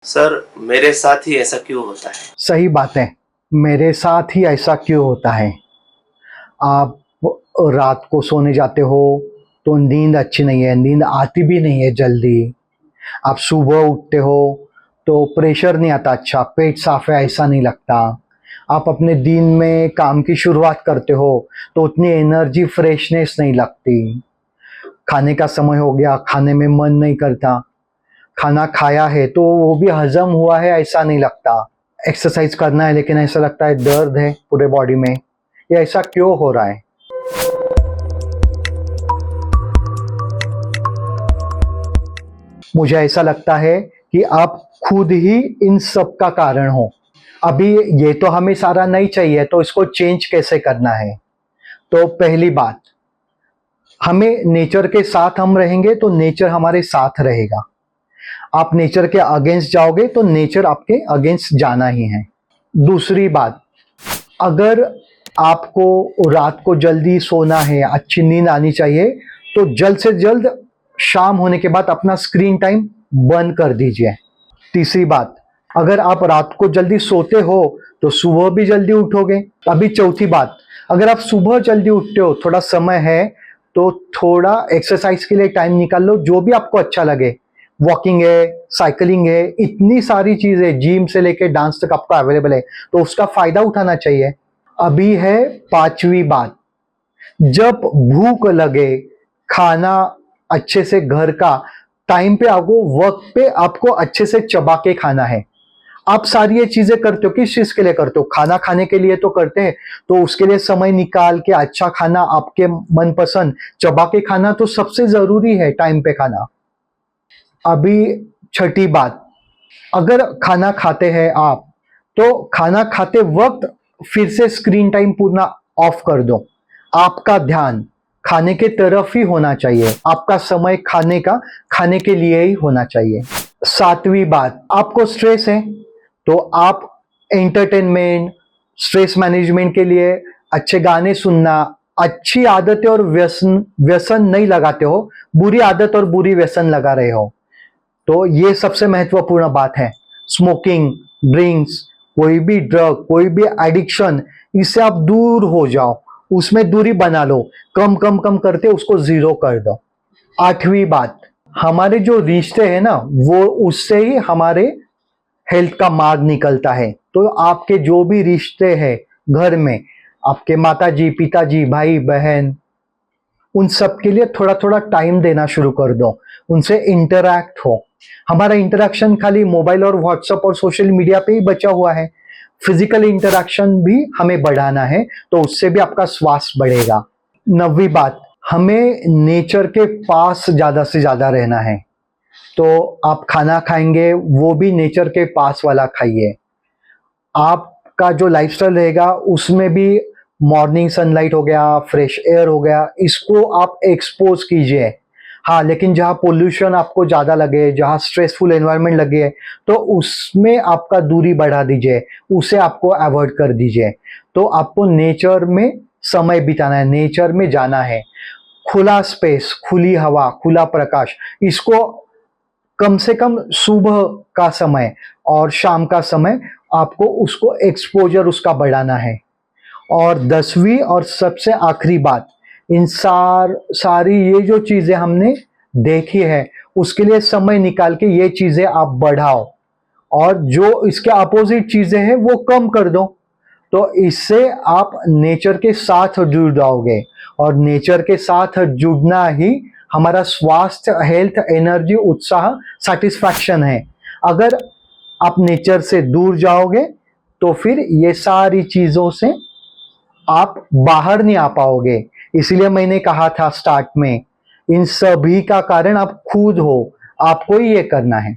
Sir मेरे साथ ही ऐसा क्यों होता है? सही बात है, मेरे साथ ही ऐसा क्यों होता है। आप रात को सोने जाते हो तो नींद अच्छी नहीं है, नींद आती भी नहीं है जल्दी। आप सुबह उठते हो तो प्रेशर नहीं आता, अच्छा पेट साफ है ऐसा नहीं लगता। आप अपने दिन में काम की शुरुआत करते हो तो उतनी एनर्जी फ्रेशनेस नहीं लगती। खाने का समय हो गया, खाने में मन नहीं करता। खाना खाया है तो वो भी हजम हुआ है ऐसा नहीं लगता। एक्सरसाइज करना है लेकिन ऐसा लगता है दर्द है पूरे बॉडी में। ये ऐसा क्यों हो रहा है? मुझे ऐसा लगता है कि आप खुद ही इन सब का कारण हो। अभी ये तो हमें सारा नहीं चाहिए, तो इसको चेंज कैसे करना है? तो पहली बात, हमें नेचर के साथ हम रहेंगे तो नेचर हमारे साथ रहेगा। आप नेचर के अगेंस्ट जाओगे तो नेचर आपके अगेंस्ट जाना ही है। दूसरी बात, अगर आपको रात को जल्दी सोना है, अच्छी नींद आनी चाहिए, तो जल्द से जल्द शाम होने के बाद अपना स्क्रीन टाइम बंद कर दीजिए। तीसरी बात, अगर आप रात को जल्दी सोते हो तो सुबह भी जल्दी उठोगे। अभी चौथी बात, अगर आप सुबह जल्दी उठते हो, थोड़ा समय है, तो थोड़ा एक्सरसाइज के लिए टाइम निकाल लो, जो भी आपको अच्छा लगे। वॉकिंग है, साइकिलिंग है, इतनी सारी चीजें, जिम से लेके डांस तक आपको अवेलेबल है, तो उसका फायदा उठाना चाहिए। अभी है पांचवी बात, जब भूख लगे, खाना अच्छे से घर का टाइम पे, आपको वक्त पे आपको अच्छे से चबा के खाना है। आप सारी ये चीजें करते हो, किस चीज के लिए करते हो? खाना खाने के लिए तो करते हैं, तो उसके लिए समय निकाल के अच्छा खाना, आपके मनपसंद चबा के खाना तो सबसे जरूरी है, टाइम पे खाना। अभी छठी बात, अगर खाना खाते हैं आप, तो खाना खाते वक्त फिर से स्क्रीन टाइम पूरा ऑफ कर दो। आपका ध्यान खाने के तरफ ही होना चाहिए, आपका समय खाने के लिए ही होना चाहिए। सातवीं बात, आपको स्ट्रेस है तो आप एंटरटेनमेंट, स्ट्रेस मैनेजमेंट के लिए अच्छे गाने सुनना, अच्छी आदतें और व्यसन व्यसन नहीं लगाते हो, बुरी आदत और बुरी व्यसन लगा रहे हो, तो ये सबसे महत्वपूर्ण बात है। स्मोकिंग, ड्रिंक्स, कोई भी ड्रग, कोई भी एडिक्शन, इससे आप दूर हो जाओ, उसमें दूरी बना लो, कम कम कम करते उसको जीरो कर दो। आठवीं बात, हमारे जो रिश्ते हैं ना, वो उससे ही हमारे हेल्थ का मार्ग निकलता है। तो आपके जो भी रिश्ते हैं घर में, आपके माताजी, पिताजी, भाई बहन, उन सब के लिए थोड़ा थोड़ा टाइम देना शुरू कर दो, उनसे इंटरैक्ट हो। हमारा इंटरैक्शन खाली मोबाइल और व्हाट्सएप और सोशल मीडिया पे ही बचा हुआ है। फिजिकल इंटरैक्शन भी हमें बढ़ाना है, तो उससे भी आपका स्वास्थ्य बढ़ेगा। नौवीं बात, हमें नेचर के पास ज्यादा से ज्यादा रहना है, तो आप खाना खाएंगे वो भी नेचर के पास वाला खाइए। आपका जो लाइफस्टाइल रहेगा उसमें भी मॉर्निंग सनलाइट हो गया, फ्रेश एयर हो गया, इसको आप एक्सपोज कीजिए। हाँ, लेकिन जहाँ पोल्यूशन आपको ज्यादा लगे, जहाँ स्ट्रेसफुल एनवायरनमेंट लगे, तो उसमें आपका दूरी बढ़ा दीजिए, उसे आपको अवॉइड कर दीजिए। तो आपको नेचर में समय बिताना है, नेचर में जाना है। खुला स्पेस, खुली हवा, खुला प्रकाश, इसको कम से कम सुबह का समय और शाम का समय आपको उसको एक्सपोजर उसका बढ़ाना है। और 10वीं और सबसे आखिरी बात, इन सारी ये जो चीजें हमने देखी है, उसके लिए समय निकाल के ये चीजें आप बढ़ाओ, और जो इसके अपोजिट चीजें हैं वो कम कर दो। तो इससे आप नेचर के साथ जुड़ जाओगे, और नेचर के साथ जुड़ना ही हमारा स्वास्थ्य, हेल्थ, एनर्जी, उत्साह, सेटिस्फैक्शन है। अगर आप नेचर से दूर जाओगे तो फिर ये सारी चीजों से आप बाहर नहीं आ पाओगे। इसलिए मैंने कहा था स्टार्ट में, इन सभी का कारण आप खुद हो, आपको ही ये करना है।